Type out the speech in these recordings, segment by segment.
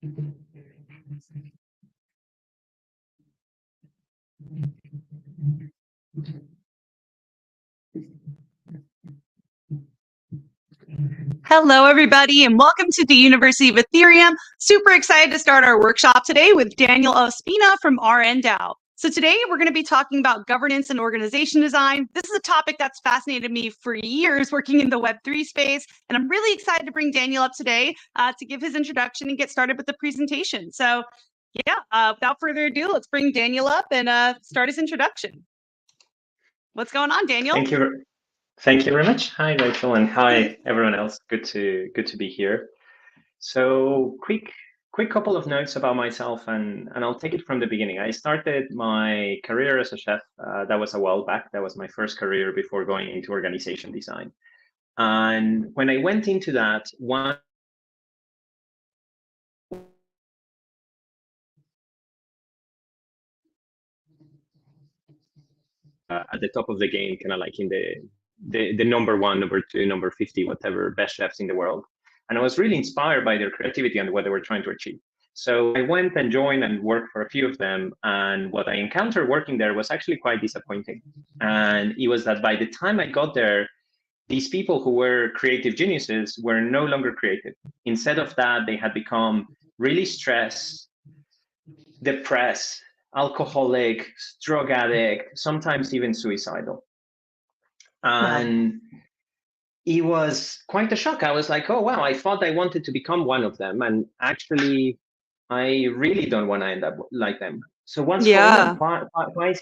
Hello, everybody, and welcome to the University of Ethereum. Super excited to start our workshop today with Daniel Ospina from RNDAO. So today we're going to be talking about governance and organization design. This is a topic that's fascinated me for years working in the Web3 space, and I'm really excited to bring Daniel up today to give his introduction and get started with the presentation. So yeah, without further ado, let's bring Daniel up and start his introduction. What's going on, Daniel? Thank you. Thank you very much. Hi, Rachel, and hi, everyone else. Good to be here. So, quick couple of notes about myself, and I'll take it from the beginning. I started my career as a chef. That was a while back. That was my first career before going into organization design. And when I went into that, one at the top of the game, kind of like in the number one, number two, number 50, whatever, best chefs in the world. And I was really inspired by their creativity and what they were trying to achieve. So I went and joined and worked for a few of them. And what I encountered working there was actually quite disappointing. And it was that by the time I got there, these people who were creative geniuses were no longer creative. Instead of that, they had become really stressed, depressed, alcoholic, drug addict, sometimes even suicidal. And it was quite a shock. I was like, oh, wow, I thought I wanted to become one of them. And actually, I really don't want to end up like them. So why is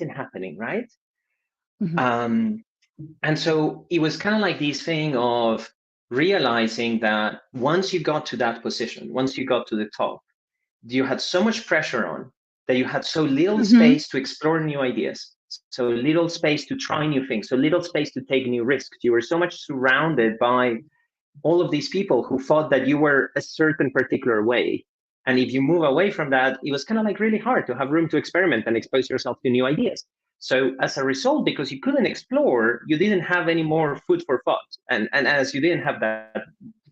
it happening, right? Mm-hmm. And so it was kind of like this thing of realizing that once you got to that position, once you got to the top, you had so much pressure on that you had so little space to explore new ideas, so little space to try new things, so little space to take new risks. You were so much surrounded by all of these people who thought that you were a certain particular way. And if you move away from that, it was kind of like really hard to have room to experiment and expose yourself to new ideas. So as a result, because you couldn't explore, you didn't have any more food for thought. And as you didn't have that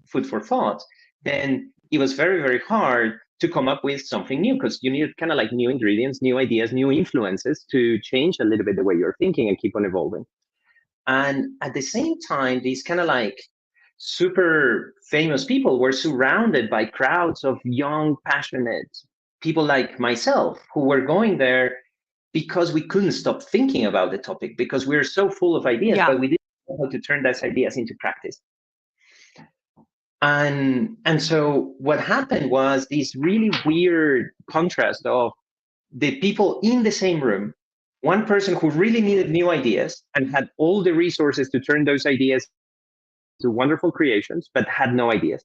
food for thought, then it was very, very hard to come up with something new, because you needed kind of like new ingredients, new ideas, new influences to change a little bit the way you're thinking and keep on evolving. And at the same time, these kind of like super famous people were surrounded by crowds of young, passionate people like myself who were going there because we couldn't stop thinking about the topic, because we were so full of ideas, but we didn't know how to turn those ideas into practice. And so what happened was this really weird contrast of the people in the same room, one person who really needed new ideas and had all the resources to turn those ideas to wonderful creations, but had no ideas.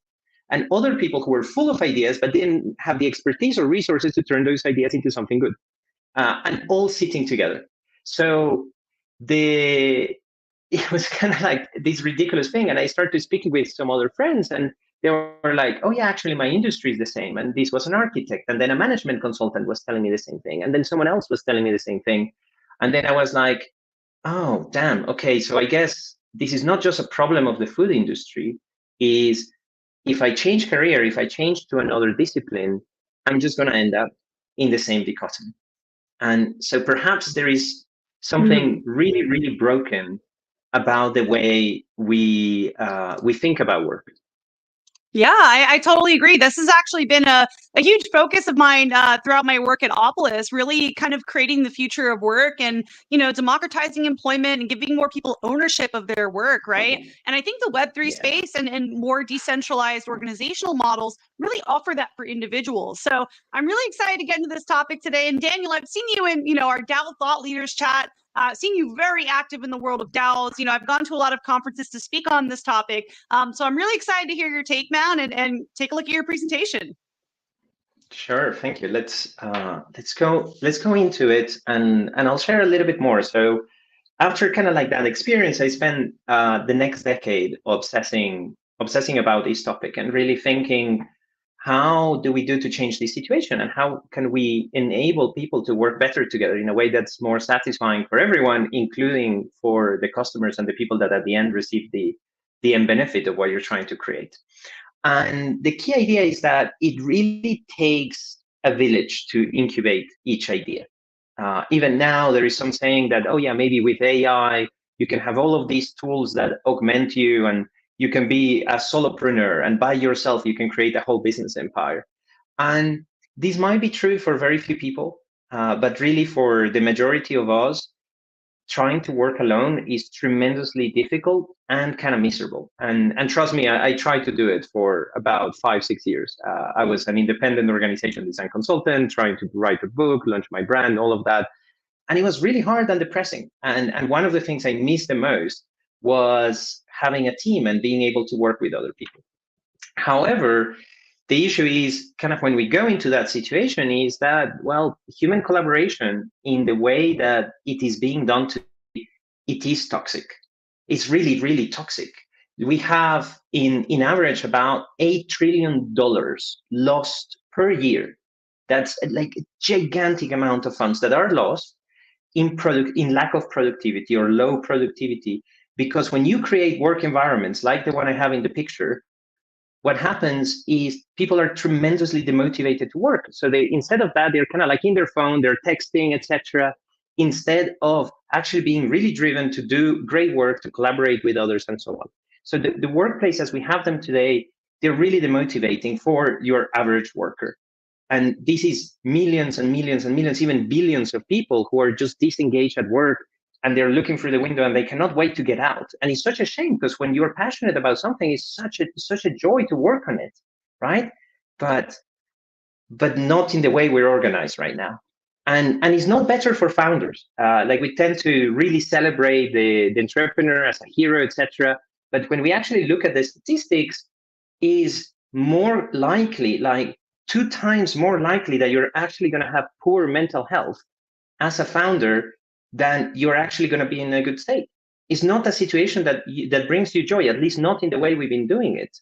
And other people who were full of ideas, but didn't have the expertise or resources to turn those ideas into something good, and all sitting together. So it was kind of like this ridiculous thing. And I started speaking with some other friends, and they were like, oh yeah, actually my industry is the same. And this was an architect. And then a management consultant was telling me the same thing. And then someone else was telling me the same thing. And then I was like, oh, damn. Okay. So I guess this is not just a problem of the food industry. Is if I change career, if I change to another discipline, I'm just going to end up in the same dichotomy. And so perhaps there is something really, really broken about the way we think about work. Yeah, I totally agree. This has actually been a huge focus of mine throughout my work at Opolis, really kind of creating the future of work and, democratizing employment and giving more people ownership of their work, right? And I think the Web3 space and more decentralized organizational models really offer that for individuals. So I'm really excited to get into this topic today. And Daniel, I've seen you in, our DAO Thought Leaders chat. Seen you very active in the world of DAOs. I've gone to a lot of conferences to speak on this topic. So I'm really excited to hear your take, man, and take a look at your presentation. Sure, thank you. Let's go into it, and I'll share a little bit more. So after kind of like that experience, I spent the next decade obsessing about this topic and really thinking, how do we do to change this situation, and how can we enable people to work better together in a way that's more satisfying for everyone, including for the customers and the people that at the end receive the end benefit of what you're trying to create. And the key idea is that it really takes a village to incubate each idea. Even now, there is some saying that, oh yeah, maybe with AI, you can have all of these tools that augment you and you can be a solopreneur and by yourself, you can create a whole business empire. And this might be true for very few people, but really for the majority of us, trying to work alone is tremendously difficult and kind of miserable. And trust me, I tried to do it for about 5-6 years. I was an independent organization design consultant, trying to write a book, launch my brand, all of that. And it was really hard and depressing. And one of the things I missed the most was having a team and being able to work with other people. However, the issue is kind of when we go into that situation is that, well, human collaboration in the way that it is being done today, it is toxic. It's really, really toxic. We have in average about $8 trillion lost per year. That's like a gigantic amount of funds that are lost in lack of productivity or low productivity. Because when you create work environments like the one I have in the picture, what happens is people are tremendously demotivated to work. So they, instead of that, they're kind of like in their phone, they're texting, etc., instead of actually being really driven to do great work, to collaborate with others, and so on. So the workplace as we have them today, they're really demotivating for your average worker. And this is millions and millions and millions, even billions of people who are just disengaged at work and they're looking through the window and they cannot wait to get out. And it's such a shame because when you're passionate about something, it's such a joy to work on it, right? But not in the way we're organized right now. And it's not better for founders. Like we tend to really celebrate the entrepreneur as a hero, etc. But when we actually look at the statistics, is more likely, like 2 times more likely that you're actually going to have poor mental health as a founder than you're actually going to be in a good state. It's not a situation that brings you joy, at least not in the way we've been doing it.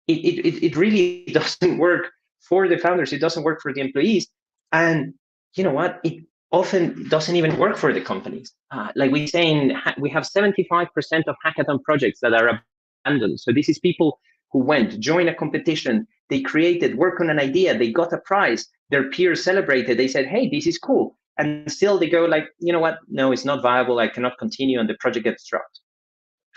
It really doesn't work for the founders. It doesn't work for the employees. And you know what? It often doesn't even work for the companies. Like we say, we have 75% of hackathon projects that are abandoned. So this is people who went, joined a competition, they created, work on an idea, they got a prize, their peers celebrated, they said, hey, this is cool. And still they go like, you know what? No, it's not viable. I cannot continue. And the project gets dropped.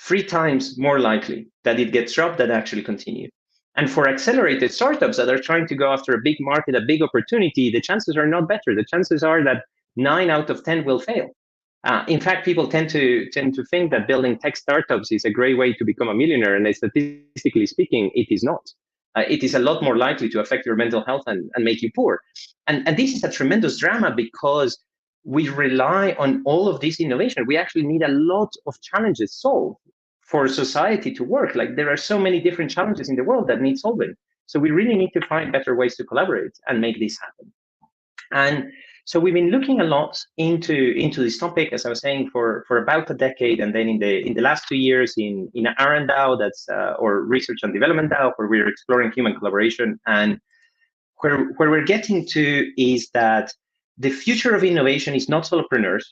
3 times more likely that it gets dropped than actually continue. And for accelerated startups that are trying to go after a big market, a big opportunity, the chances are not better. The chances are that 9 out of 10 will fail. In fact, people tend to think that building tech startups is a great way to become a millionaire. And statistically speaking, it is not. It is a lot more likely to affect your mental health and make you poor. And this is a tremendous drama because we rely on all of this innovation. We actually need a lot of challenges solved for society to work. Like there are so many different challenges in the world that need solving. So we really need to find better ways to collaborate and make this happen. And so we've been looking a lot into this topic, as I was saying, for about a decade, and then in the last 2 years in RNDAO, that's or Research and Development DAO, where we're exploring human collaboration. And where we're getting to is that the future of innovation is not solopreneurs,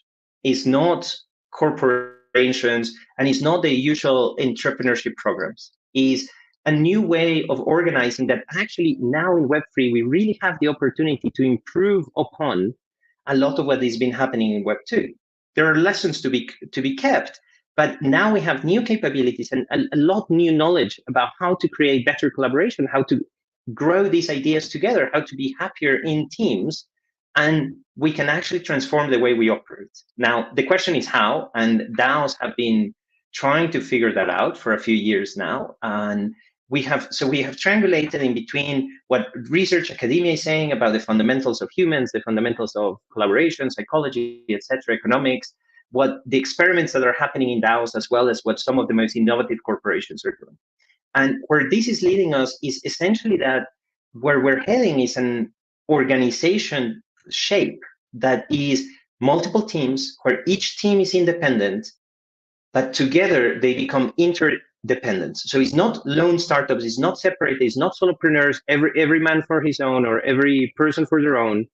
is not corporations, and is not the usual entrepreneurship programs. Is a new way of organizing that actually now in Web3, we really have the opportunity to improve upon a lot of what has been happening in Web2. There are lessons to be kept, but now we have new capabilities and a lot new knowledge about how to create better collaboration, how to grow these ideas together, how to be happier in teams, and we can actually transform the way we operate. Now, the question is how, and DAOs have been trying to figure that out for a few years now. And we have triangulated in between what research academia is saying about the fundamentals of humans, the fundamentals of collaboration, psychology, etc., economics, what the experiments that are happening in DAOs, as well as what some of the most innovative corporations are doing. And where this is leading us is essentially that where we're heading is an organization shape that is multiple teams, where each team is independent, but together they become interdependent. So it's not lone startups, it's not separate, it's not solopreneurs, every man for his own or every person for their own.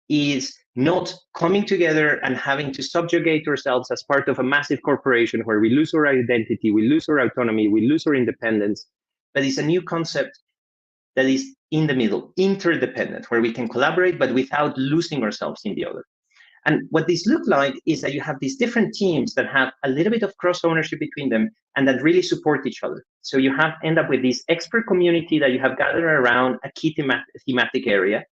Is not coming together and having to subjugate ourselves as part of a massive corporation where we lose our identity, we lose our autonomy, we lose our independence. but it's a new concept that is in the middle, interdependent, where we can collaborate, but without losing ourselves in the other. And what this looks like is that you have these different teams that have a little bit of cross ownership between them and that really support each other. So you end up with this expert community that you have gathered around a key thematic area.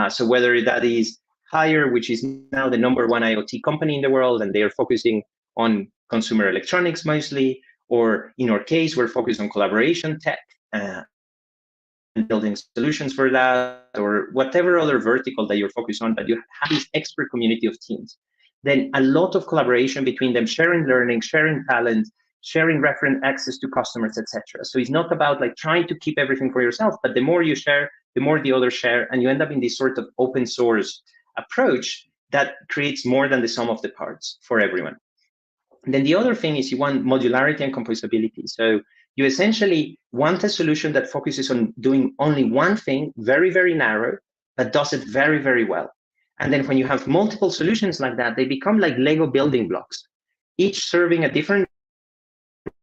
So whether that is Hire, which is now the #1 IoT company in the world, and they are focusing on consumer electronics mostly, or in our case, we're focused on collaboration tech, and building solutions for that, or whatever other vertical that you're focused on, but you have this expert community of teams. Then a lot of collaboration between them, sharing learning, sharing talent, sharing reference access to customers, etc. So it's not about like trying to keep everything for yourself, but the more you share, the more the others share, and you end up in this sort of open source approach that creates more than the sum of the parts for everyone. And then the other thing is you want modularity and composability. So you essentially want a solution that focuses on doing only one thing, very, very narrow, but does it very, very well. And then when you have multiple solutions like that, they become like Lego building blocks, each serving a different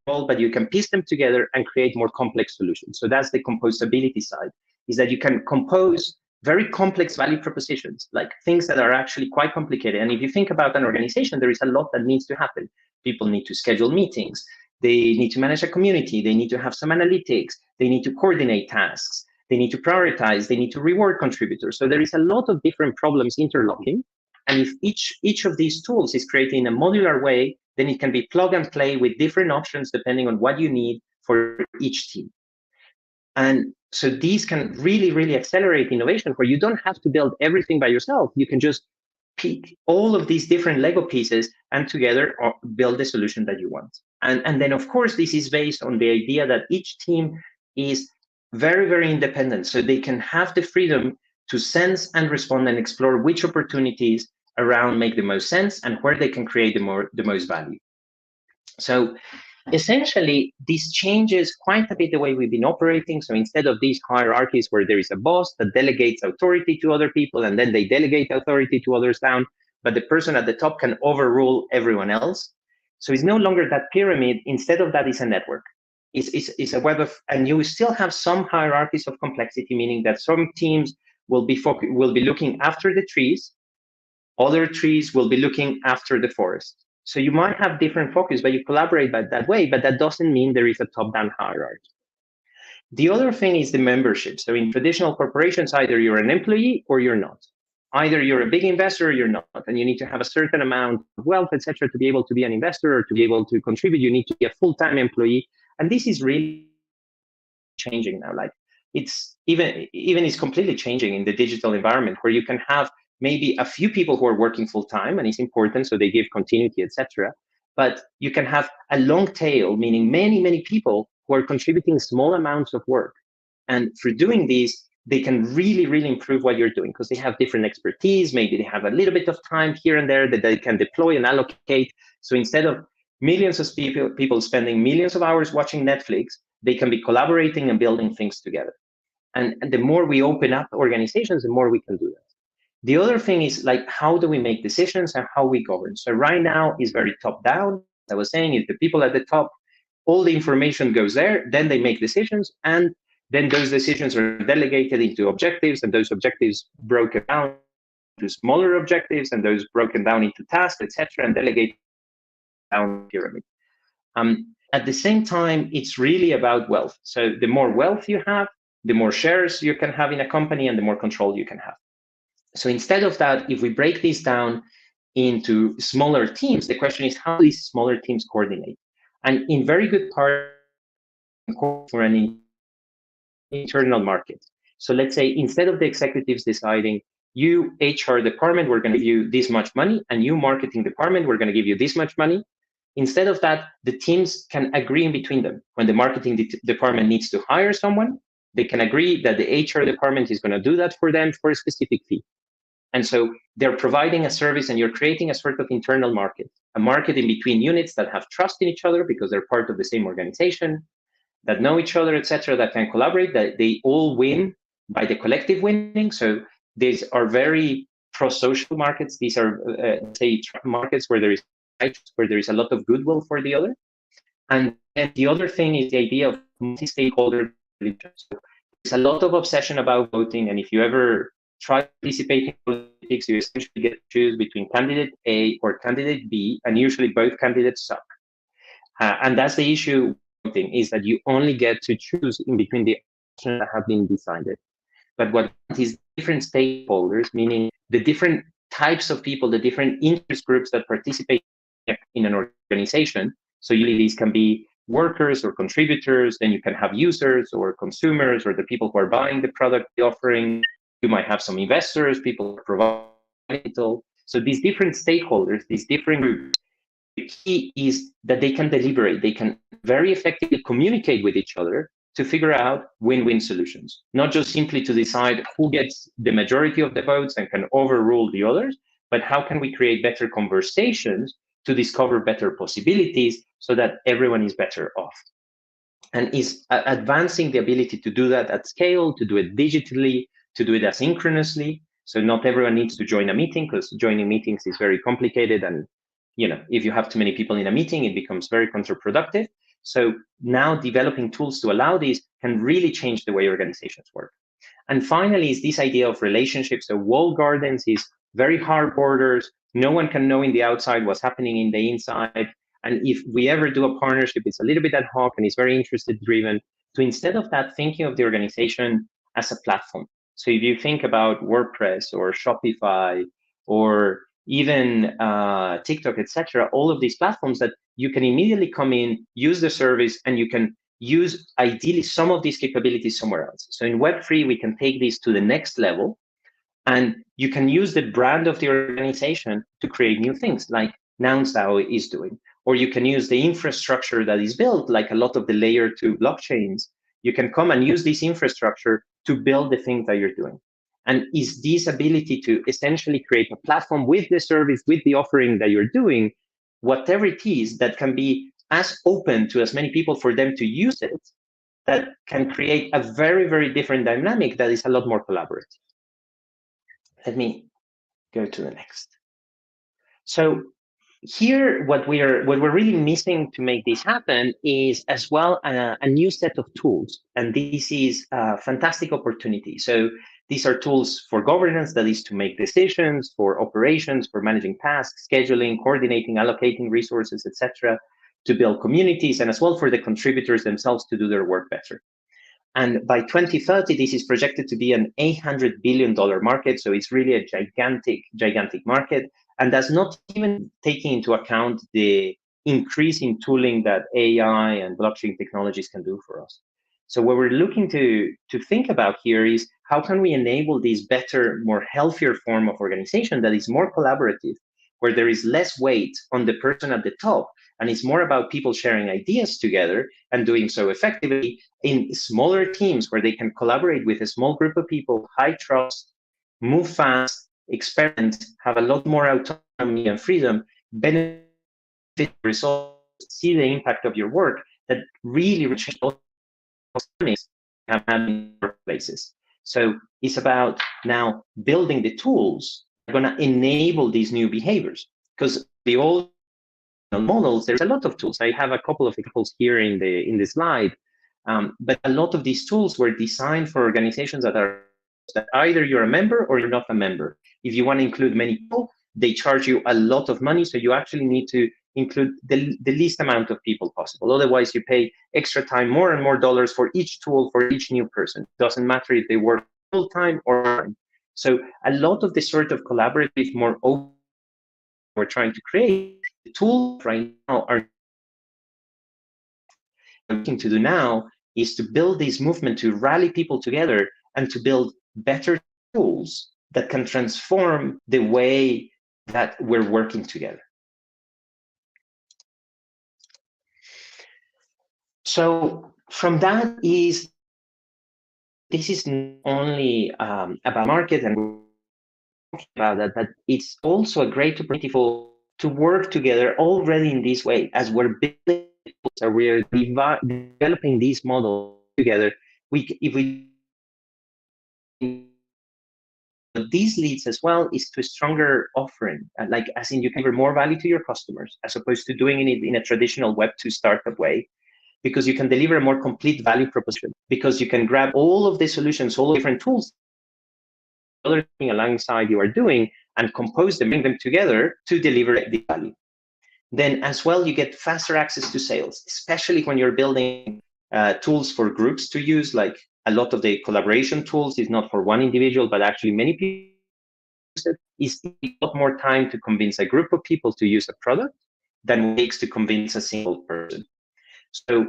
role, but you can piece them together and create more complex solutions. So that's the composability side, is that you can compose very complex value propositions, like things that are actually quite complicated. And if you think about an organization, there is a lot that needs to happen. People need to schedule meetings. They need to manage a community. They need to have some analytics. They need to coordinate tasks. They need to prioritize. They need to reward contributors. So there is a lot of different problems interlocking. And if each of these tools is created in a modular way, then it can be plug and play with different options depending on what you need for each team. And so these can really, really accelerate innovation where you don't have to build everything by yourself. You can just pick all of these different Lego pieces and together build the solution that you want. And then, of course, this is based on the idea that each team is very, very independent. So they can have the freedom to sense and respond and explore which opportunities around make the most sense and where they can create the most value. So essentially, this changes quite a bit the way we've been operating. So instead of these hierarchies where there is a boss that delegates authority to other people, and then they delegate authority to others down, but the person at the top can overrule everyone else. So it's no longer that pyramid. Instead of that, it's a network. It's a web of, and you still have some hierarchies of complexity, meaning that some teams will be looking after the trees, other trees will be looking after the forest. So you might have different focus, but you collaborate by that way, but that doesn't mean there is a top-down hierarchy. The other thing is the membership. So in traditional corporations, either you're an employee or you're not. Either you're a big investor or you're not, and you need to have a certain amount of wealth, etc., to be able to be an investor or to be able to contribute. You need to be a full-time employee, and this is really changing now. Like it's even is completely changing in the digital environment where you can have maybe a few people who are working full-time, and it's important, so they give continuity, etc. But you can have a long tail, meaning many, many people who are contributing small amounts of work. And for doing this, they can really, really improve what you're doing because they have different expertise. Maybe they have a little bit of time here and there that they can deploy and allocate. So instead of millions of people spending millions of hours watching Netflix, they can be collaborating and building things together. And the more we open up organizations, the more we can do that. The other thing is like, how do we make decisions and how we govern? So right now is very top down. As I was saying, is the people at the top, all the information goes there, then they make decisions, and then those decisions are delegated into objectives, and those objectives broken down into smaller objectives, and those broken down into tasks, etc., and delegated down the pyramid. At the same time, it's really about wealth. So the more wealth you have, the more shares you can have in a company, and the more control you can have. So instead of that, if we break this down into smaller teams, the question is how these smaller teams coordinate. And in very good part for an internal market. So let's say instead of the executives deciding, you HR department, we're going to give you this much money, and you marketing department, we're going to give you this much money. Instead of that, the teams can agree in between them. When the marketing department needs to hire someone, they can agree that the HR department is going to do that for them for a specific fee. And so they're providing a service, and you're creating a sort of internal market, a market in between units that have trust in each other because they're part of the same organization, that know each other, etc., that can collaborate, that they all win by the collective winning. So these are very pro-social markets. These are, say, markets where there is a lot of goodwill for the other. And then the other thing is the idea of multi-stakeholder. So there's a lot of obsession about voting, and if you ever try to participate in politics, you essentially get to choose between candidate A or candidate B, and usually both candidates suck. And that's the issue with voting, is that you only get to choose in between the options that have been decided. But what is different stakeholders, meaning the different types of people, the different interest groups that participate in an organization. So usually these can be workers or contributors, then you can have users or consumers or the people who are buying the product, the offering. You might have some investors, people who provide capital. So these different stakeholders, these different groups, the key is that they can deliberate, they can very effectively communicate with each other to figure out win-win solutions, not just simply to decide who gets the majority of the votes and can overrule the others, but how can we create better conversations to discover better possibilities so that everyone is better off. And is advancing the ability to do that at scale, to do it digitally, to do it asynchronously. So not everyone needs to join a meeting, because joining meetings is very complicated. And if you have too many people in a meeting, it becomes very counterproductive. So now developing tools to allow this can really change the way organizations work. And finally is this idea of relationships. So walled gardens is very hard borders. No one can know in the outside what's happening in the inside. And if we ever do a partnership, it's a little bit ad hoc and it's very interested driven. So instead of that, thinking of the organization as a platform. So if you think about WordPress or Shopify or even TikTok, etc., all of these platforms that you can immediately come in, use the service, and you can use ideally some of these capabilities somewhere else. So in Web3, we can take this to the next level, and you can use the brand of the organization to create new things like NounsDAO is doing, or you can use the infrastructure that is built, like a lot of the layer 2 blockchains. You can come and use this infrastructure to build the things that you're doing. And is this ability to essentially create a platform with the service, with the offering that you're doing, whatever it is, that can be as open to as many people for them to use it, that can create a very, very different dynamic that is a lot more collaborative. Let me go to the next. So here, what we're really missing to make this happen is as well a new set of tools, and this is a fantastic opportunity. So these are tools for governance, that is to make decisions, for operations, for managing tasks, scheduling, coordinating, allocating resources, etc., to build communities, and as well for the contributors themselves to do their work better. And by 2030, this is projected to be an $800 billion market. So it's really a gigantic, gigantic market. And that's not even taking into account the increasing tooling that AI and blockchain technologies can do for us. So what we're looking to think about here is how can we enable this better, more healthier form of organization that is more collaborative, where there is less weight on the person at the top, and it's more about people sharing ideas together and doing so effectively in smaller teams where they can collaborate with a small group of people, high trust, move fast, experiment, have a lot more autonomy and freedom, benefit results, see the impact of your work that really change those dynamics have had in workplaces. So it's about now building the tools that are going to enable these new behaviors, because the old models, there's a lot of tools. I have a couple of examples here in the slide, but a lot of these tools were designed for organizations that either you're a member or you're not a member. If you want to include many people, they charge you a lot of money, so you actually need to include the least amount of people possible. Otherwise, you pay extra time, more and more dollars for each tool, for each new person. It doesn't matter if they work full-time or part-time. So a lot of the sort of collaborative, more open we're trying to create, the tools right now are looking to do now is to build this movement to rally people together and to build better tools that can transform the way that we're working together. So from that is, this is not only about market and about that, but it's also a great opportunity to work together already in this way as we're building. So we're developing these models together. If we This leads as well is to a stronger offering, like as in you can deliver more value to your customers as opposed to doing it in a traditional Web2 startup way, because you can deliver a more complete value proposition, because you can grab all of the solutions, all the different tools, other thing alongside you are doing, and compose them, bring them together to deliver the value. Then as well, you get faster access to sales, especially when you're building tools for groups to use. Like a lot of the collaboration tools is not for one individual, but actually many people use it. It's a lot more time to convince a group of people to use a product than it takes to convince a single person. So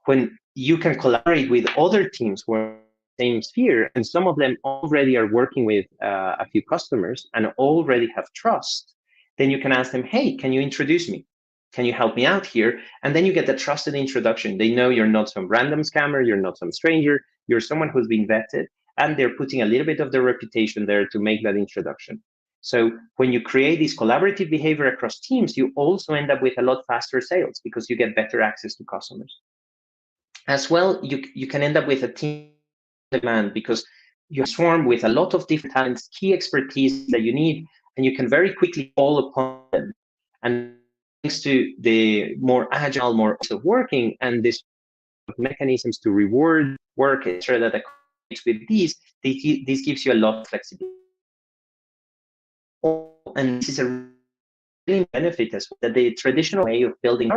when you can collaborate with other teams who are in the same sphere, and some of them already are working with a few customers and already have trust, then you can ask them, hey, can you introduce me? Can you help me out here? And then you get the trusted introduction. They know you're not some random scammer, you're not some stranger, you're someone who's been vetted, and they're putting a little bit of their reputation there to make that introduction. So when you create this collaborative behavior across teams, you also end up with a lot faster sales because you get better access to customers. As well, you can end up with a team demand because you swarm with a lot of different talents, key expertise that you need, and you can very quickly call upon them. And thanks to the more agile, more also working, and this mechanisms to reward work, etc., that with these, this gives you a lot of flexibility. And this is a really benefit as well, that the traditional way of building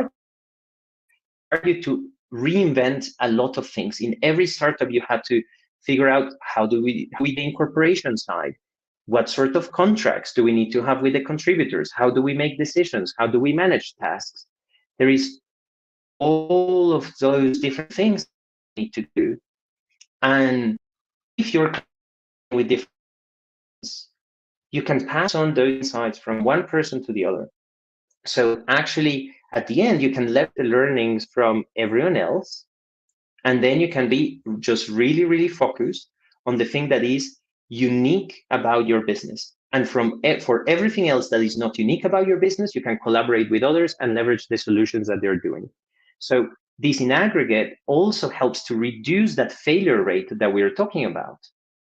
you to reinvent a lot of things. In every startup, you had to figure out how do we the incorporation side, what sort of contracts do we need to have with the contributors, how do we make decisions, how do we manage tasks. There is all of those different things you need to do. And if you're with different, you can pass on those insights from one person to the other. So actually, at the end, you can let the learnings from everyone else, and then you can be just really, really focused on the thing that is unique about your business. And for everything else that is not unique about your business, you can collaborate with others and leverage the solutions that they're doing. So this in aggregate also helps to reduce that failure rate that we're talking about.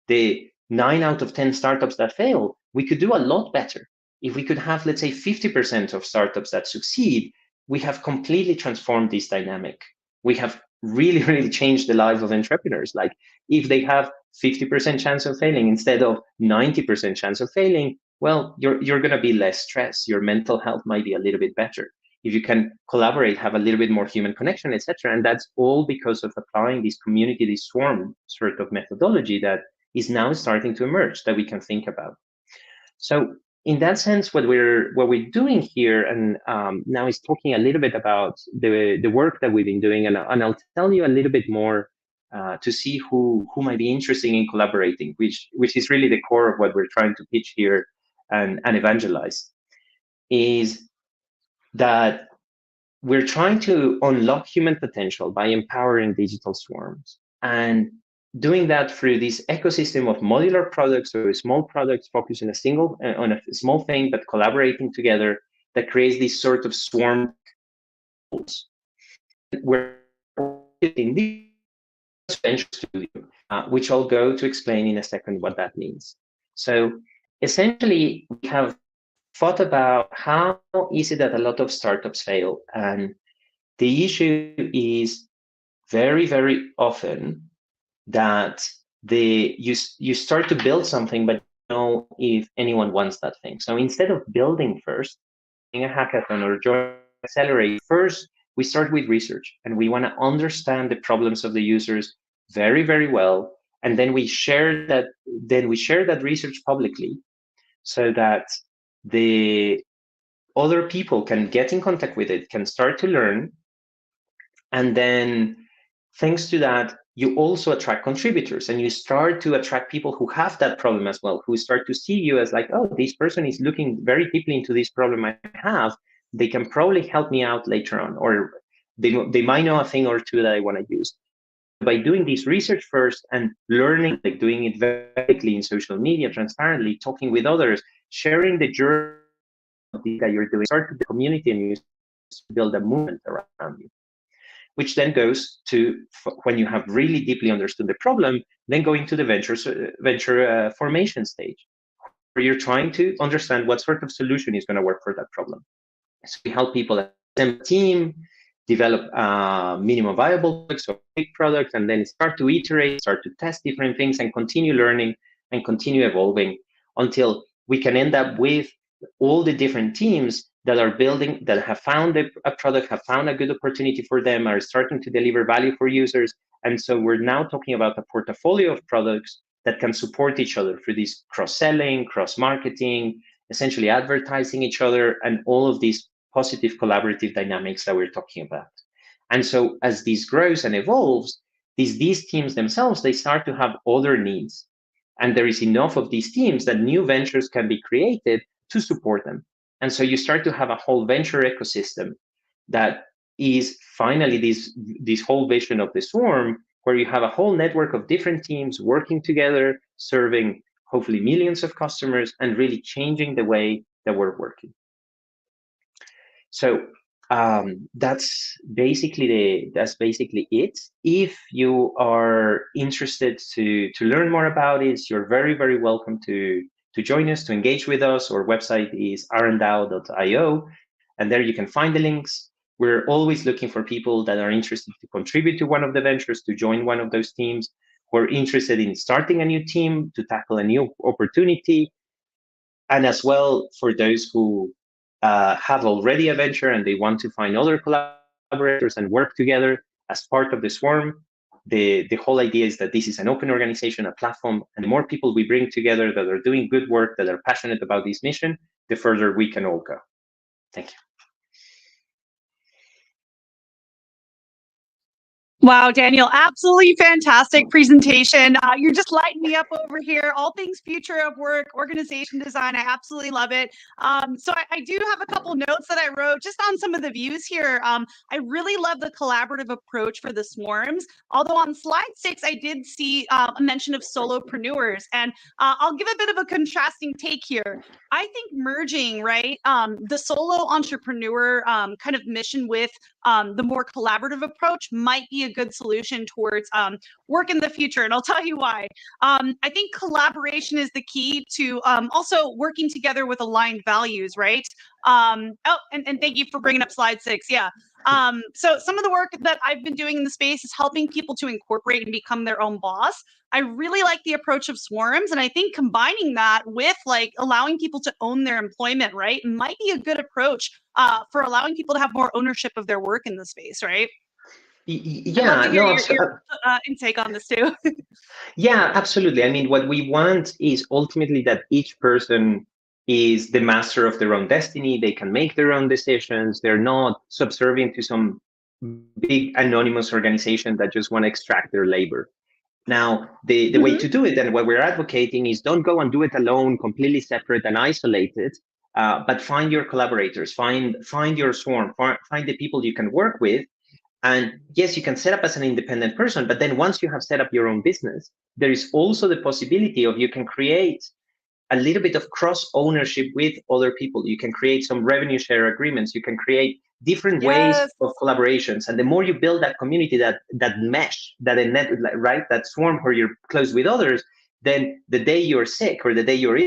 The 9 out of 10 startups that fail, we could do a lot better. If we could have, let's say, 50% of startups that succeed, we have completely transformed this dynamic. We have really, really changed the lives of entrepreneurs. Like if they have 50% chance of failing instead of 90% chance of failing, well, you're going to be less stressed. Your mental health might be a little bit better. If you can collaborate, have a little bit more human connection, etc. And that's all because of applying this community, this swarm sort of methodology that is now starting to emerge that we can think about. So in that sense, what we're doing here, and now is talking a little bit about the work that we've been doing, and I'll tell you a little bit more to see who might be interested in collaborating, which is really the core of what we're trying to pitch here and evangelize, is that we're trying to unlock human potential by empowering digital swarms, and doing that through this ecosystem of modular products or small products focused on on a small thing, but collaborating together, that creates this sort of swarm tools. We're in this venture studio, which I'll go to explain in a second what that means. So essentially, we have thought about how is it that a lot of startups fail, and the issue is very, very often that you start to build something, but you don't know if anyone wants that thing. So instead of building first, in a hackathon or join Accelerate, first we start with research, and we want to understand the problems of the users very, very well, and then we share that. Then we share that research publicly, so that the other people can get in contact with it, can start to learn, and then thanks to that, you also attract contributors, and you start to attract people who have that problem as well, who start to see you as like, oh, this person is looking very deeply into this problem I have. They can probably help me out later on, or they might know a thing or two that I want to use. By doing this research first and learning, like doing it very quickly in social media, transparently, talking with others, sharing the journey that you're doing, start to the community, and you build a movement around you. Which then goes to, when you have really deeply understood the problem, then going to the venture formation stage. where you're trying to understand what sort of solution is going to work for that problem. So we help people assemble a team, develop minimum viable products or big products, and then start to iterate, start to test different things, and continue learning and continue evolving until we can end up with all the different teams that are building, that have found a product, have found a good opportunity for them, are starting to deliver value for users. And so we're now talking about a portfolio of products that can support each other through this cross-selling, cross-marketing, essentially advertising each other, and all of these positive collaborative dynamics that we're talking about. And so as this grows and evolves, these teams themselves, they start to have other needs. And there is enough of these teams that new ventures can be created to support them. And so you start to have a whole venture ecosystem that is finally this whole vision of the swarm, where you have a whole network of different teams working together, serving hopefully millions of customers, and really changing the way that we're working. So that's basically it. If you are interested to learn more about it, you're very, very welcome to join us, to engage with us. Our website is rndao.io, and there you can find the links. We're always looking for people that are interested to contribute to one of the ventures, to join one of those teams, who are interested in starting a new team, to tackle a new opportunity, and as well for those who have already a venture and they want to find other collaborators and work together as part of the swarm. The whole idea is that this is an open organization, a platform, and the more people we bring together that are doing good work, that are passionate about this mission, the further we can all go. Thank you. Wow, Daniel, absolutely fantastic presentation. You're just lighting me up over here. All things future of work, organization design. I absolutely love it. So I do have a couple notes that I wrote just on some of the views here. I really love the collaborative approach for the swarms. Although on slide 6, I did see a mention of solopreneurs. And I'll give a bit of a contrasting take here. I think merging, right, the solo entrepreneur kind of mission with the more collaborative approach might be a good solution towards work in the future. And I'll tell you why. I think collaboration is the key to also working together with aligned values, right? And thank you for bringing up slide 6. Yeah. So some of the work that I've been doing in the space is helping people to incorporate and become their own boss. I really like the approach of swarms. And I think combining that with like allowing people to own their employment, right, might be a good approach for allowing people to have more ownership of their work in the space, right? Yeah, I'd love to hear your intake on this too. Yeah, absolutely. I mean, what we want is ultimately that each person is the master of their own destiny. They can make their own decisions. They're not subservient to some big anonymous organization that just want to extract their labor. Now, the way to do it, and what we're advocating, is don't go and do it alone, completely separate and isolated, but find your collaborators, find your swarm, find the people you can work with. And yes, you can set up as an independent person, but then once you have set up your own business, there is also the possibility of you can create a little bit of cross ownership with other people. You can create some revenue share agreements. You can create different ways of collaborations. And the more you build that community, that mesh, that net, right, that swarm where you're close with others, then the day you're sick or the day you're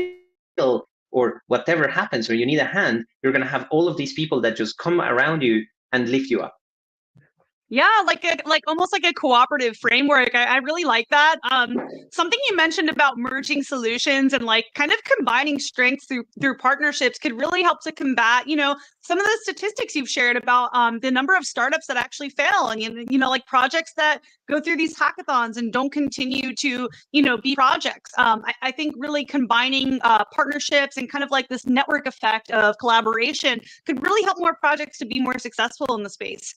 ill or whatever happens, or you need a hand, you're going to have all of these people that just come around you and lift you up. Yeah, like almost like a cooperative framework. I really like that. Something you mentioned about merging solutions and like kind of combining strengths through partnerships could really help to combat, some of the statistics you've shared about the number of startups that actually fail, and like projects that go through these hackathons and don't continue to be projects. I think really combining partnerships and kind of like this network effect of collaboration could really help more projects to be more successful in the space.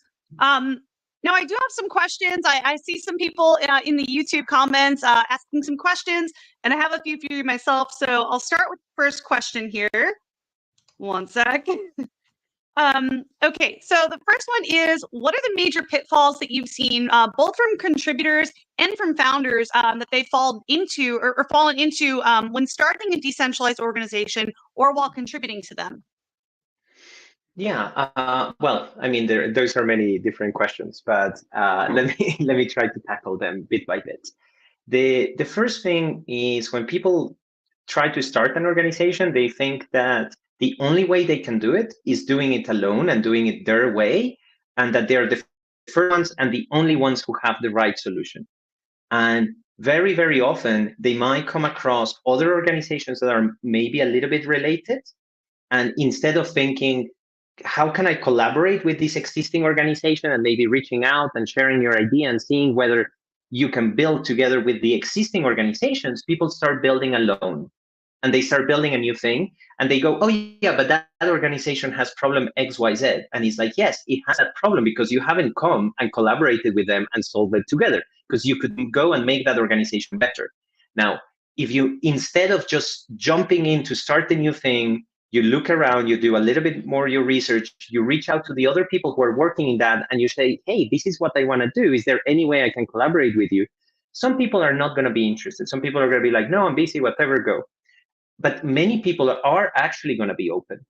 Now, I do have some questions. I see some people in the YouTube comments asking some questions, and I have a few for you myself. So I'll start with the first question here. One sec. Okay, so the first one is, what are the major pitfalls that you've seen, both from contributors and from founders, that they fall into or fallen into when starting a decentralized organization or while contributing to them? Yeah, well, I mean, those are many different questions, but let me try to tackle them bit by bit. The first thing is when people try to start an organization, they think that the only way they can do it is doing it alone and doing it their way, and that they're the first ones and the only ones who have the right solution. And very, very often, they might come across other organizations that are maybe a little bit related. And instead of thinking, how can I collaborate with this existing organization, and maybe reaching out and sharing your idea and seeing whether you can build together with the existing organizations, people start building alone. And they start building a new thing, and they go, oh yeah, but that organization has problem XYZ. And it's like, yes, it has that problem because you haven't come and collaborated with them and solved it together, because you could go and make that organization better. Now, if you, instead of just jumping in to start a new thing, you look around, you do a little bit more your research, you reach out to the other people who are working in that, and you say, hey, this is what I want to do. Is there any way I can collaborate with you? Some people are not going to be interested. Some people are going to be like, no, I'm busy, whatever, go. But many people are actually going to be open.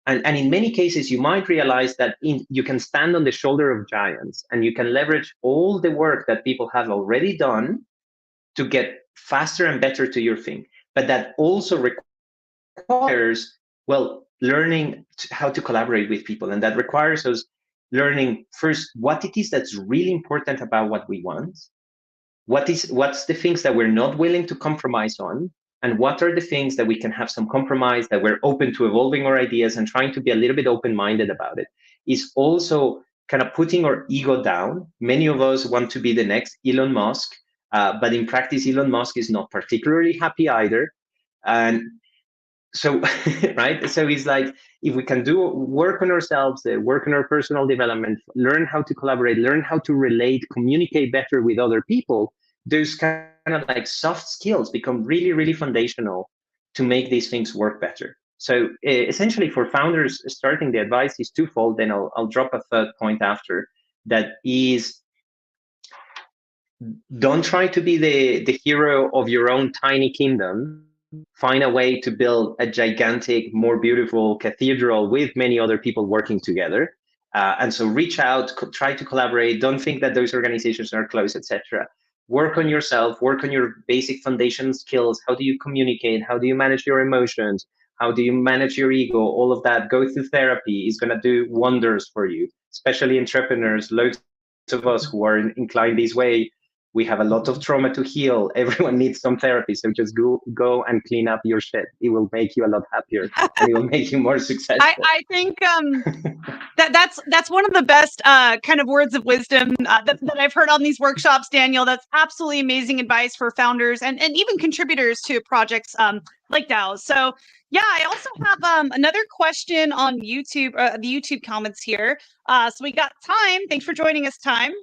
And in many cases, you might realize that you can stand on the shoulder of giants, and you can leverage all the work that people have already done to get faster and better to your thing. But that also requires, well, learning how to collaborate with people. And that requires us learning first what it is that's really important about what we want. What's the things that we're not willing to compromise on, and what are the things that we can have some compromise, that we're open to evolving our ideas and trying to be a little bit open-minded about it. Is also kind of putting our ego down. Many of us want to be the next Elon Musk, but in practice, Elon Musk is not particularly happy either. And so, right? So it's like, if we can do work on ourselves, work on our personal development, learn how to collaborate, learn how to relate, communicate better with other people, those kind of like soft skills become really, really foundational to make these things work better. So essentially, for founders starting, the advice is twofold. Then I'll drop a third point after. That is, don't try to be the hero of your own tiny kingdom. Find a way to build a gigantic, more beautiful cathedral with many other people working together. And so reach out, try to collaborate. Don't think that those organizations are closed, etc. Work on yourself, work on your basic foundation skills. How do you communicate? How do you manage your emotions? How do you manage your ego? All of that. Go through therapy is going to do wonders for you, especially entrepreneurs. Loads of us who are inclined this way, we have a lot of trauma to heal. Everyone needs some therapy. So just go and clean up your shit. It will make you a lot happier, and it will make you more successful. I think that's one of the best kind of words of wisdom that I've heard on these workshops, Daniel. That's absolutely amazing advice for founders and even contributors to projects like DAOs. So yeah, I also have another question on YouTube, the YouTube comments here. So we got Time. Thanks for joining us, Time.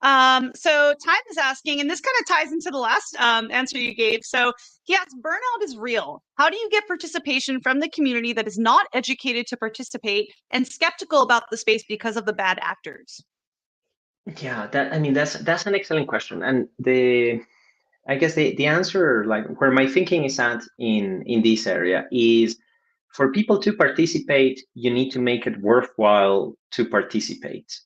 So Time is asking, and this kind of ties into the last answer you gave. So he asks, burnout is real. How do you get participation from the community that is not educated to participate and skeptical about the space because of the bad actors? Yeah, that's an excellent question. And I guess the answer, like where my thinking is at in this area, is for people to participate, you need to make it worthwhile to participate.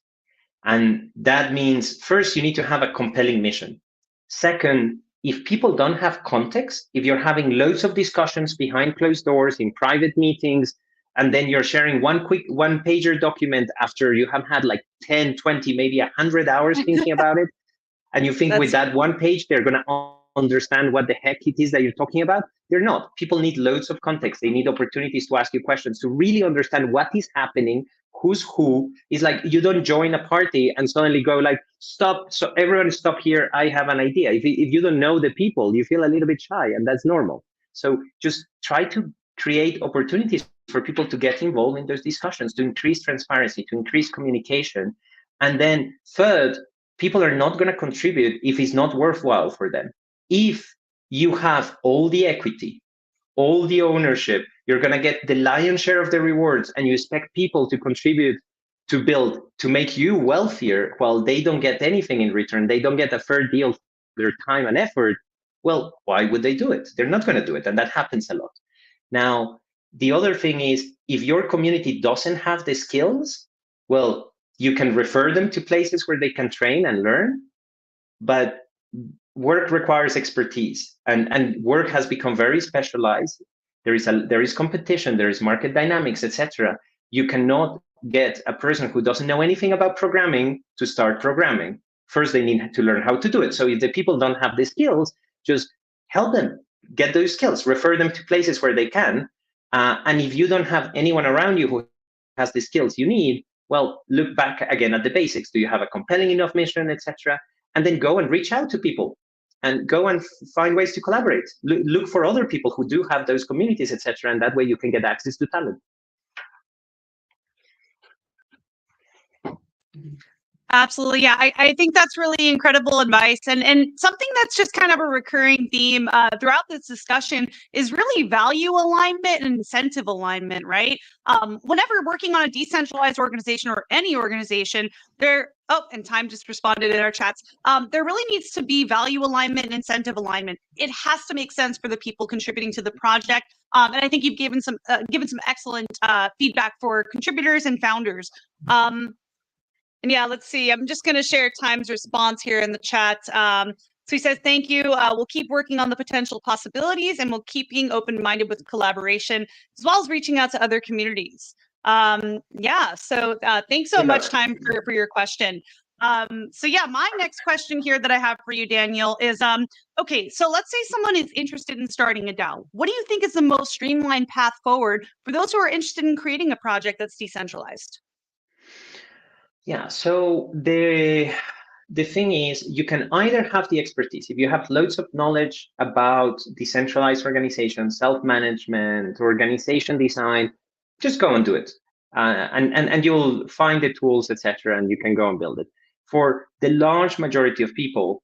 And that means, first, you need to have a compelling mission. Second, if people don't have context, if you're having loads of discussions behind closed doors in private meetings, and then you're sharing one quick one-pager document after you have had like 10, 20, maybe 100 hours thinking about it, and you think with that one page, they're going to understand what the heck it is that you're talking about. They're not. People need loads of context. They need opportunities to ask you questions, to really understand what is happening, who's who. It's like you don't join a party and suddenly go like, stop. So everyone stop here. I have an idea. If you don't know the people, you feel a little bit shy, and that's normal. So just try to create opportunities for people to get involved in those discussions, to increase transparency, to increase communication. And then third, people are not going to contribute if it's not worthwhile for them. If you have all the equity, all the ownership, you're going to get the lion's share of the rewards, and you expect people to contribute, to build, to make you wealthier, while they don't get anything in return. They don't get a fair deal for their time and effort. Well, why would they do it? They're not going to do it. And that happens a lot. Now, the other thing is, if your community doesn't have the skills, well, you can refer them to places where they can train and learn. But work requires expertise, and work has become very specialized. There is competition, there is market dynamics, etc. You cannot get a person who doesn't know anything about programming to start programming. First, they need to learn how to do it. So if the people don't have the skills, just help them get those skills, refer them to places where they can. And if you don't have anyone around you who has the skills you need, well, look back again at the basics. Do you have a compelling enough mission, etc.? And then go and reach out to people and go and find ways to collaborate. Look for other people who do have those communities, etc. And that way you can get access to talent. Absolutely. Yeah, I think that's really incredible advice. And something that's just kind of a recurring theme throughout this discussion is really value alignment and incentive alignment, right? Whenever working on a decentralized organization or any organization, and Time just responded in our chats. There really needs to be value alignment and incentive alignment. It has to make sense for the people contributing to the project. And I think you've given some excellent feedback for contributors and founders. And yeah, let's see. I'm just going to share Time's response here in the chat. So he says, thank you. We'll keep working on the potential possibilities, and we'll keep being open-minded with collaboration, as well as reaching out to other communities. So thanks so much, Time, for your question. So yeah, my next question here that I have for you, Daniel, is, okay, so let's say someone is interested in starting a DAO. What do you think is the most streamlined path forward for those who are interested in creating a project that's decentralized? Yeah, so the thing is, you can either have the expertise. If you have loads of knowledge about decentralized organizations, self-management, organization design, just go and do it. And you'll find the tools, etc., and you can go and build it. For the large majority of people,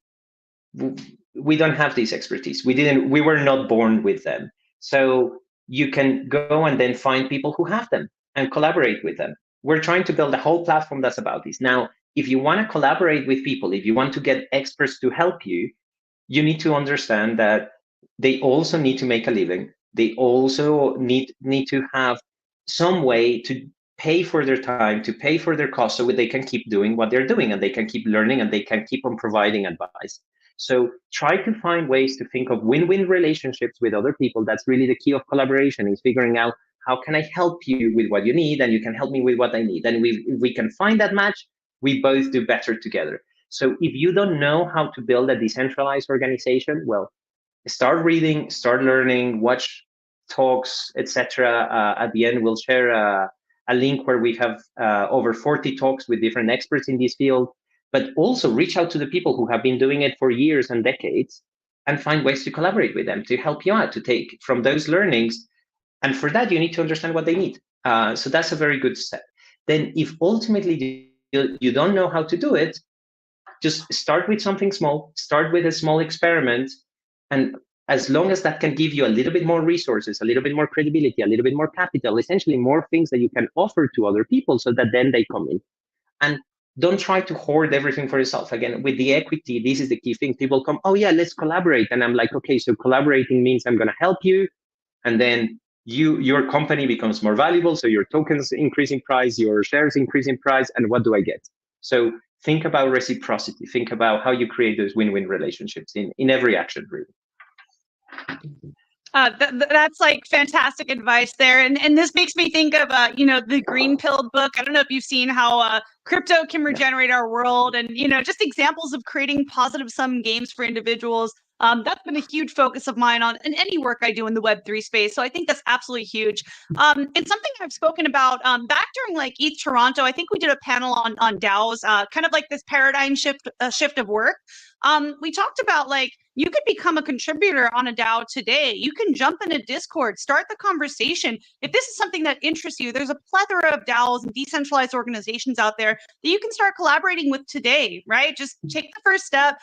we don't have this expertise. We were not born with them. So you can go and then find people who have them and collaborate with them. We're trying to build a whole platform that's about this. Now, if you want to collaborate with people, if you want to get experts to help you, you need to understand that they also need to make a living. They also need to have some way to pay for their time, to pay for their costs, so that they can keep doing what they're doing, and they can keep learning, and they can keep on providing advice. So try to find ways to think of win-win relationships with other people. That's really the key of collaboration, is figuring out, how can I help you with what you need, and you can help me with what I need. And if we can find that match, we both do better together. So if you don't know how to build a decentralized organization, well, start reading, start learning, watch talks, etc. At the end, we'll share a link where we have over 40 talks with different experts in this field, but also reach out to the people who have been doing it for years and decades and find ways to collaborate with them, to help you out, to take from those learnings. And for that, you need to understand what they need. So that's a very good step. Then if ultimately you don't know how to do it, just start with something small, start with a small experiment. And as long as that can give you a little bit more resources, a little bit more credibility, a little bit more capital, essentially more things that you can offer to other people, so that then they come in. And don't try to hoard everything for yourself. Again, with the equity, this is the key thing. People come, oh yeah, let's collaborate. And I'm like, okay, so collaborating means I'm going to help you. And then your company becomes more valuable. So your tokens increase in price, your shares increase in price. And what do I get? So think about reciprocity. Think about how you create those win-win relationships in every action, really. That's like fantastic advice there. And this makes me think of, the Green Pill book. I don't know if you've seen how crypto can regenerate our world, and, just examples of creating positive sum games for individuals. That's been a huge focus of mine in any work I do in the Web3 space. So I think that's absolutely huge. And something I've spoken about back during like ETH Toronto, I think we did a panel on DAOs, kind of like this paradigm shift of work. We talked about, like, you could become a contributor on a DAO today. You can jump in a Discord, start the conversation. If this is something that interests you, there's a plethora of DAOs and decentralized organizations out there that you can start collaborating with today, right? Just take the first step,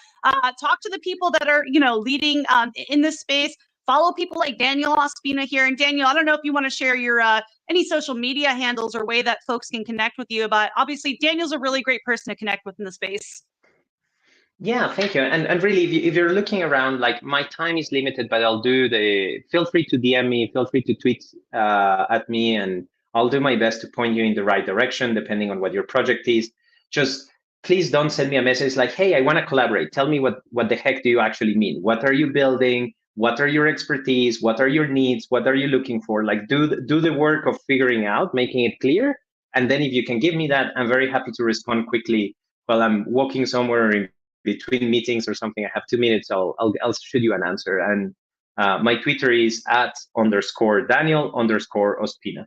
talk to the people that are, leading in this space. Follow people like Daniel Ospina here. And Daniel, I don't know if you want to share your any social media handles or way that folks can connect with you, but obviously Daniel's a really great person to connect with in the space. Yeah, thank you. And really, if you're looking around, like, my time is limited, but feel free to DM me, feel free to tweet at me, and I'll do my best to point you in the right direction, depending on what your project is. Just please don't send me a message like, hey, I want to collaborate. Tell me what the heck do you actually mean? What are you building? What are your expertise? What are your needs? What are you looking for? Like, do the work of figuring out, making it clear. And then if you can give me that, I'm very happy to respond quickly while I'm walking somewhere in between meetings or something. I have 2 minutes. I'll shoot you an answer. And my Twitter is @Daniel_Ospina.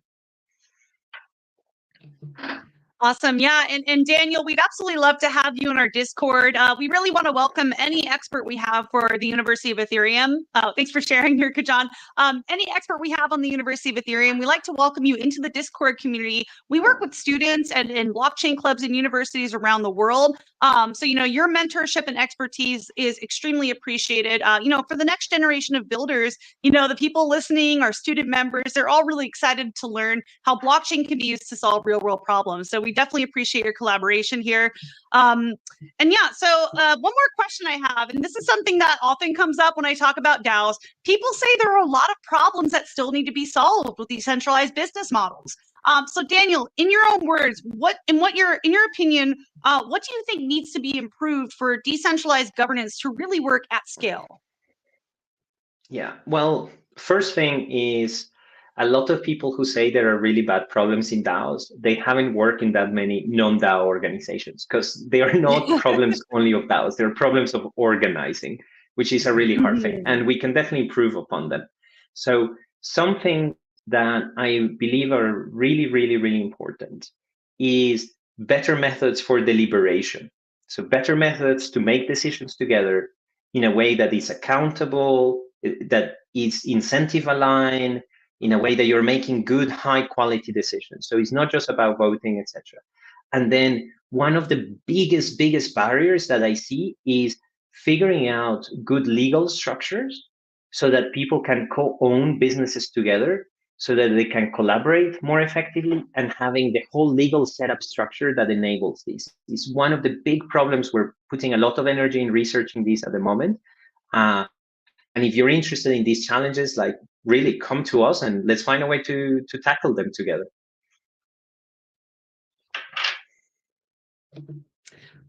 Awesome. Yeah. And Daniel, we'd absolutely love to have you in our Discord. We really want to welcome any expert we have for the University of Ethereum. Thanks for sharing here, Kajan. Any expert we have on the University of Ethereum, we like to welcome you into the Discord community. We work with students and blockchain clubs and universities around the world. So, your mentorship and expertise is extremely appreciated. For the next generation of builders, the people listening, our student members, they're all really excited to learn how blockchain can be used to solve real world problems. So we definitely appreciate your collaboration here. So one more question I have, and this is something that often comes up when I talk about DAOs. People say there are a lot of problems that still need to be solved with decentralized business models. So Daniel, in your own words, in your opinion, what do you think needs to be improved for decentralized governance to really work at scale? Yeah, well, first thing is a lot of people who say there are really bad problems in DAOs, they haven't worked in that many non-DAO organizations because they are not problems only of DAOs, they're problems of organizing, which is a really hard thing. And we can definitely improve upon them. So something that I believe are really, really, really important is better methods for deliberation. So better methods to make decisions together in a way that is accountable, that is incentive aligned, in a way that you're making good, high quality decisions. So it's not just about voting, etc. And then one of the biggest barriers that I see is figuring out good legal structures so that people can co-own businesses together, so that they can collaborate more effectively, and having the whole legal setup structure that enables this is one of the big problems. We're putting a lot of energy in researching this at the moment. And if you're interested in these challenges, like really come to us and let's find a way to tackle them together.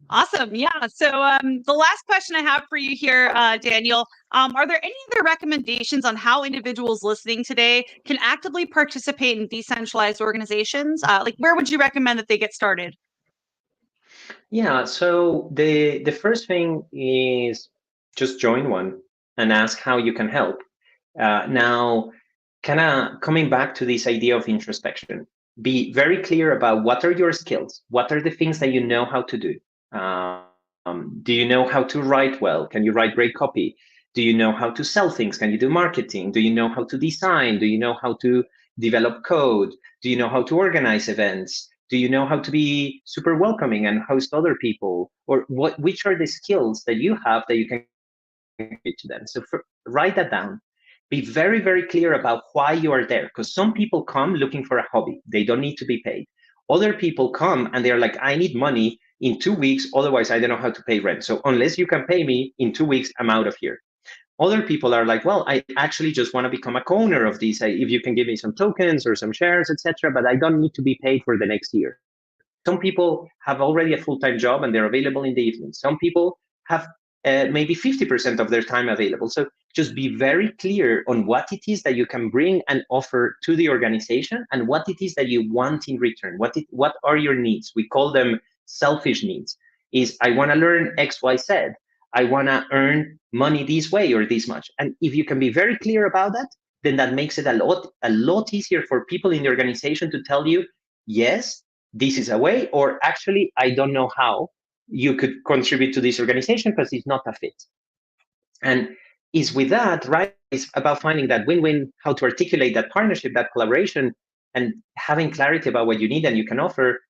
Awesome. Yeah. So the last question I have for you here, Daniel, are there any other recommendations on how individuals listening today can actively participate in decentralized organizations? Like, where would you recommend that they get started? Yeah. So the first thing is just join one and ask how you can help. Now, kind of coming back to this idea of introspection, be very clear about what are your skills, what are the things that you know how to do. Do you know how to write well? Can you write great copy? Do you know how to sell things? Can you do marketing? Do you know how to design? Do you know how to develop code? Do you know how to organize events? Do you know how to be super welcoming and host other people? Or which are the skills that you have that you can contribute to them? So write that down. Be very, very clear about why you are there, because some people come looking for a hobby. They don't need to be paid. Other people come and they're like, I need money in 2 weeks, otherwise I don't know how to pay rent. So unless you can pay me in 2 weeks, I'm out of here. Other people are like, well, I actually just want to become a co-owner of these. If you can give me some tokens or some shares, etc., but I don't need to be paid for the next year. Some people have already a full-time job and they're available in the evening. Some people have maybe 50% of their time available. So just be very clear on what it is that you can bring and offer to the organization and what it is that you want in return. What are your needs? We call them selfish needs. Is I want to learn X, Y, Z. I want to earn money this way or this much. And if you can be very clear about that, then that makes it a lot easier for people in the organization to tell you, yes, this is a way, or actually, I don't know how you could contribute to this organization because it's not a fit. And is with that, right? It's about finding that win-win, how to articulate that partnership, that collaboration, and having clarity about what you need and you can offer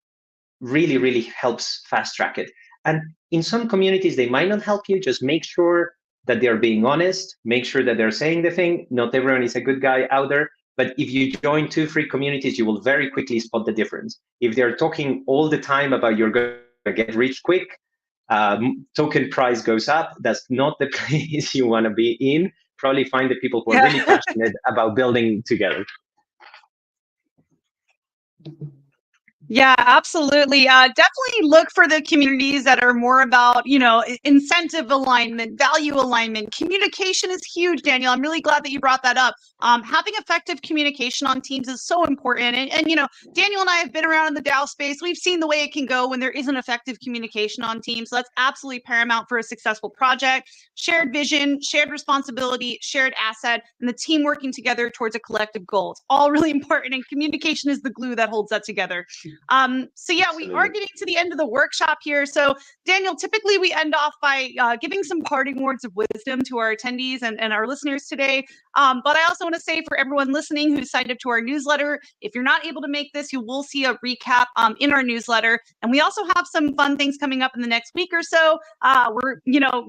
really, really helps fast track it. And in some communities, they might not help you. Just make sure that they're being honest, make sure that they're saying the thing. Not everyone is a good guy out there. But if you join 2 free communities, you will very quickly spot the difference. If they're talking all the time about you're going to get rich quick, token price goes up, that's not the place you want to be in. Probably find the people who are really passionate about building together. Yeah, absolutely. Definitely look for the communities that are more about, incentive alignment, value alignment. Communication is huge, Daniel. I'm really glad that you brought that up. Having effective communication on teams is so important. And Daniel and I have been around in the DAO space. We've seen the way it can go when there isn't effective communication on teams. So that's absolutely paramount for a successful project. Shared vision, shared responsibility, shared asset, and the team working together towards a collective goal. It's all really important, and communication is the glue that holds that together. So yeah, we are getting to the end of the workshop here. So Daniel, typically we end off by giving some parting words of wisdom to our attendees and our listeners today. But I also want to say for everyone listening who signed up to our newsletter, if you're not able to make this, you will see a recap in our newsletter. And we also have some fun things coming up in the next week or so. We're,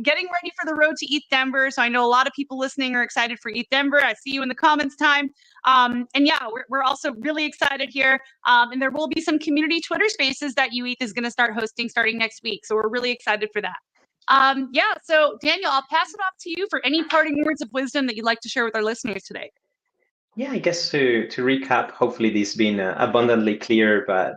getting ready for the road to ETH Denver. So I know a lot of people listening are excited for ETH Denver. I see you in the comments time. And yeah, we're also really excited here. And there will be some community Twitter spaces that UETH is going to start hosting starting next week. So we're really excited for that. Yeah, so Daniel, I'll pass it off to you for any parting words of wisdom that you'd like to share with our listeners today. Yeah, I guess to recap, hopefully this has been abundantly clear, but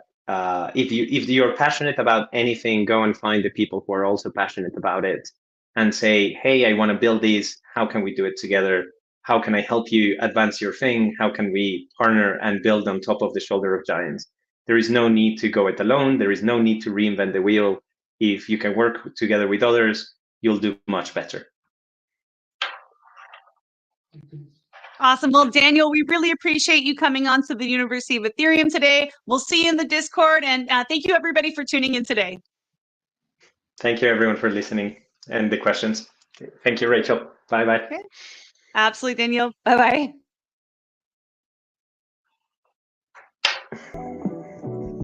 if you're passionate about anything, go and find the people who are also passionate about it and say, hey, I want to build this. How can we do it together? How can I help you advance your thing? How can we partner and build on top of the shoulder of giants? There is no need to go it alone. There is no need to reinvent the wheel. If you can work together with others, you'll do much better. Awesome. Well, Daniel, we really appreciate you coming on to the University of Ethereum today. We'll see you in the Discord, and thank you everybody for tuning in today. Thank you everyone for listening and the questions. Thank you, Rachel. Bye-bye. Okay. Absolutely, Daniel. Bye-bye.